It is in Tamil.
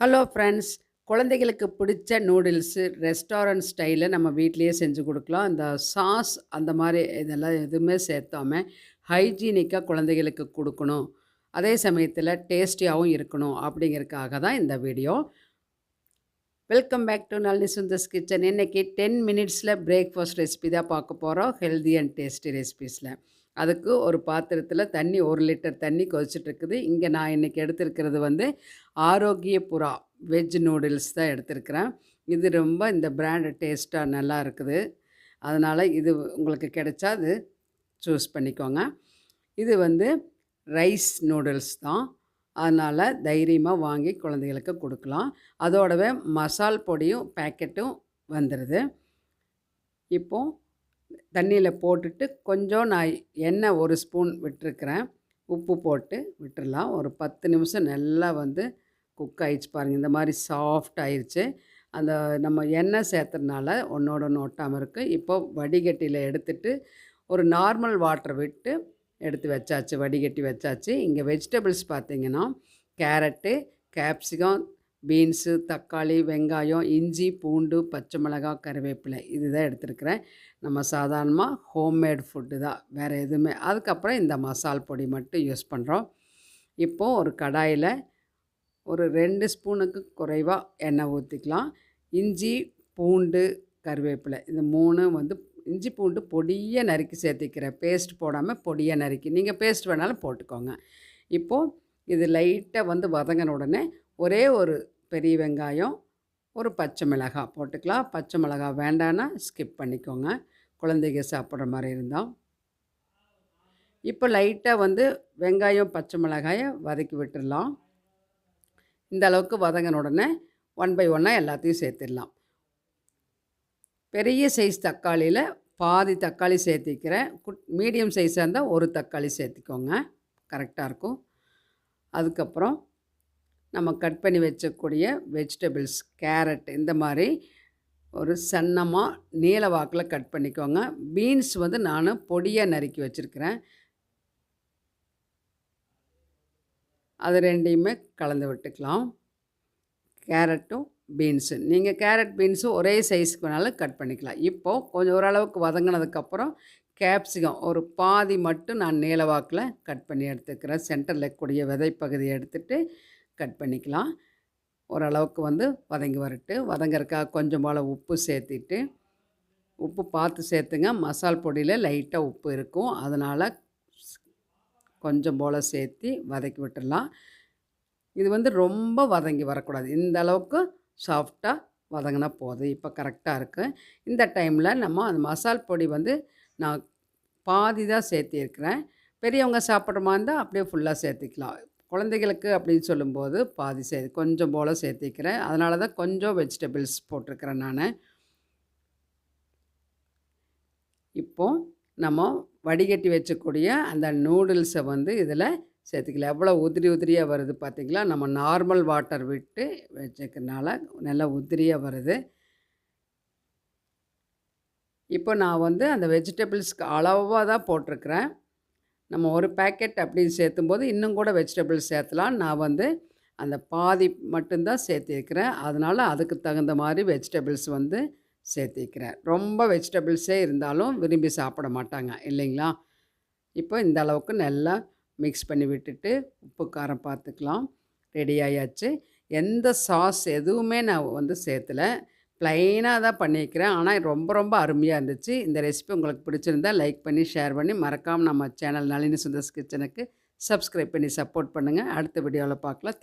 ஹலோ ஃப்ரெண்ட்ஸ், குழந்தைகளுக்கு பிடிச்ச நூடுல்ஸு ரெஸ்டாரண்ட் ஸ்டைலில் நம்ம வீட்டிலேயே செஞ்சு கொடுக்கலாம். இந்த சாஸ் அந்த மாதிரி இதெல்லாம் எதுவுமே சேர்த்தாம ஹைஜீனிக்காக குழந்தைகளுக்கு கொடுக்கணும். அதே சமயத்தில் டேஸ்டியாகவும் இருக்கணும் அப்படிங்கிறதுக்காக தான் இந்த video. Welcome back to Nalini Sundar's kitchen. இன்றைக்கி 10 மினிட்ஸில் பிரேக்ஃபாஸ்ட் ரெசிபி தான் பார்க்க போகிறோம். ஹெல்தி அண்ட் டேஸ்டி ரெசிபீஸில். அதுக்கு ஒரு பாத்திரத்தில் தண்ணி 1 லிட்டர் தண்ணி கொதிச்சிட்ருக்குது. இங்கே நான் இன்றைக்கி எடுத்துருக்கிறது ஆரோக்கிய புறா வெஜ் நூடுல்ஸ் தான் எடுத்துருக்கிறேன். இது ரொம்ப இந்த பிராண்டு டேஸ்ட்டாக நல்லா இருக்குது. அதனால் இது உங்களுக்கு கிடைச்சா அது சூஸ் பண்ணிக்கோங்க. இது ரைஸ் நூடுல்ஸ் தான். அதனால் தைரியமாக வாங்கி குழந்தைகளுக்கு கொடுக்கலாம். அதோடவே மசால் பொடியும் பேக்கெட்டும் வந்துடுது. இப்போது தண்ணியில் போட்டுட்டு கொஞ்சம் நான் எண்ணெய் 1 ஸ்பூன் விட்டுருக்கிறேன். உப்பு போட்டு விட்டுடலாம். ஒரு 10 நிமிஷம் நல்லா குக் ஆகிடுச்சு பாருங்கள். இந்த மாதிரி சாஃப்ட் ஆயிடுச்சு. அந்த நம்ம எண்ணெய் சேர்த்துறதுனால ஒன்றோட ஒன்று ஒட்டாமல் இருக்குது. இப்போ வடிகட்டியில் எடுத்துட்டு ஒரு நார்மல் வாட்டர் விட்டு எடுத்து வச்சாச்சு, வடிகட்டி வச்சாச்சு. இங்கே வெஜிடபிள்ஸ் பார்த்திங்கன்னா கேரட்டு, கேப்சிகம், பீன்ஸு, தக்காளி, வெங்காயம், இஞ்சி, பூண்டு, பச்சை மிளகாய், கருவேப்பிலை இதுதான் எடுத்துருக்கிறேன். நம்ம சாதாரணமாக ஹோம்மேட் ஃபுட்டு தான், வேறு எதுவுமே. அதுக்கப்புறம் இந்த மசால் பொடி மட்டும் யூஸ் பண்ணுறோம். இப்போது ஒரு கடாயில் ஒரு 2 ஸ்பூனுக்கு குறைவாக எண்ணெய் ஊற்றிக்கலாம். இஞ்சி, பூண்டு, கருவேப்பிலை இது 3 இஞ்சி பூண்டு பொடியை நறுக்கி சேர்த்திக்கிறேன். பேஸ்ட் போடாமல் பொடியாக நறுக்கி, நீங்கள் பேஸ்ட் வேணாலும் போட்டுக்கோங்க. இப்போது இது லைட்டாக வதங்கின உடனே ஒரே ஒரு பெரிய வெங்காயம், ஒரு பச்சை மிளகாய் போட்டுக்கலாம். பச்சை மிளகாய் வேண்டான்னா ஸ்கிப் பண்ணிக்கோங்க, குழந்தைங்க சாப்பிட்ற மாதிரி இருந்தால். இப்போ லைட்டாக வெங்காயம் பச்சை மிளகாயை வதக்கி விட்டுடலாம். இந்த அளவுக்கு வதங்கின உடனே 1 பை 1 எல்லாத்தையும் சேர்த்துடலாம். பெரிய சைஸ் தக்காளியில் பாதி தக்காளி சேர்த்திக்கிறேன். மீடியம் சைஸாக இருந்தால் ஒரு தக்காளி சேர்த்திக்கோங்க, கரெக்டாக இருக்கும். அதுக்கப்புறம் நம்ம கட் பண்ணி வச்சக்கூடிய வெஜிடபிள்ஸ், கேரட் இந்த மாதிரி ஒரு சன்னமாக நீல வாக்கில் கட் பண்ணிக்கோங்க. பீன்ஸ் நான் பொடியாக நறுக்கி வச்சுருக்கிறேன். அது ரெண்டையுமே கலந்து விட்டுக்கலாம். கேரட்டும் பீன்ஸு, நீங்கள் கேரட் பீன்ஸும் ஒரே சைஸுக்கு வேணாலும் கட் பண்ணிக்கலாம். இப்போது கொஞ்சம் ஓரளவுக்கு வதங்கினதுக்கப்புறம் கேப்சிகம் ஒரு பாதி மட்டும் நான் நீல வாக்கில் கட் பண்ணி எடுத்துக்கிறேன். சென்டரில் இருக்கக்கூடிய விதைப்பகுதியை எடுத்துகிட்டு கட் பண்ணிக்கலாம். ஓரளவுக்கு வதங்கி வரட்டு. வதங்கறதுக்காக கொஞ்சம் போல் உப்பு சேர்த்திட்டு, உப்பு பார்த்து சேர்த்துங்க. மசால் பொடியில் லைட்டாக உப்பு இருக்கும், அதனால் கொஞ்சம் போல் சேர்த்து வதக்கி விட்டுடலாம். இது ரொம்ப வதங்கி வரக்கூடாது, இந்த அளவுக்கு சாஃப்டாக வதங்கினா போதும். இப்போ கரெக்டாக இருக்குது. இந்த டைமில் நம்ம அந்த மசால் பொடி நான் பாதி தான் சேர்த்திருக்கிறேன். பெரியவங்க சாப்பிட்ற மாதிரி இருந்தால் அப்படியே ஃபுல்லாக சேர்த்திக்கலாம். குழந்தைகளுக்கு அப்படின்னு சொல்லும்போது பாதி கொஞ்சம் போல் சேர்த்திக்கிறேன். அதனால தான் கொஞ்சம் வெஜிடபிள்ஸ் போட்டிருக்கிறேன் நான். இப்போது நம்ம வடிகட்டி வச்சக்கூடிய அந்த நூடுல்ஸை இதில் சேர்த்துக்கலாம். எவ்வளோ உதிரி உதிரியாக வருது பார்த்திங்களா? நம்ம நார்மல் வாட்டர் விட்டு வச்சுக்கிறதுனால நல்லா உதிரியாக வருது. இப்போ நான் அந்த வெஜிடபிள்ஸ்க்கு அளவாக தான் போட்டிருக்கிறேன். நம்ம ஒரு பேக்கெட் அப்படின்னு சேர்த்தும்போது இன்னும் கூட வெஜிடபிள்ஸ் சேர்த்தலாம். நான் அந்த பாதி மட்டும்தான் சேர்த்திருக்கிறேன். அதனால் அதுக்கு தகுந்த மாதிரி வெஜிடபிள்ஸ் சேர்த்திக்கிறேன். ரொம்ப வெஜிடபிள்ஸே இருந்தாலும் விரும்பி சாப்பிட மாட்டாங்க இல்லைங்களா? இப்போ இந்த அளவுக்கு நல்லா மிக்ஸ் பண்ணி விட்டுட்டு உப்பு காரம் பார்த்துக்கலாம். ரெடி ஆயாச்சு. எந்த சாஸ் எதுவுமே நான் சேர்த்தலை, ப்ளைனாக தான் பண்ணியிருக்கிறேன். ஆனால் ரொம்ப ரொம்ப அருமையாக இருந்துச்சு. இந்த ரெசிபி உங்களுக்கு பிடிச்சிருந்தா லைக் பண்ணி ஷேர் பண்ணி மறக்காமல் நம்ம சேனல் நளினி சுந்தர்ஸ் கிச்சனுக்கு சப்ஸ்கிரைப் பண்ணி சப்போர்ட் பண்ணுங்கள். அடுத்த வீடியோவில் பார்க்கலாம்.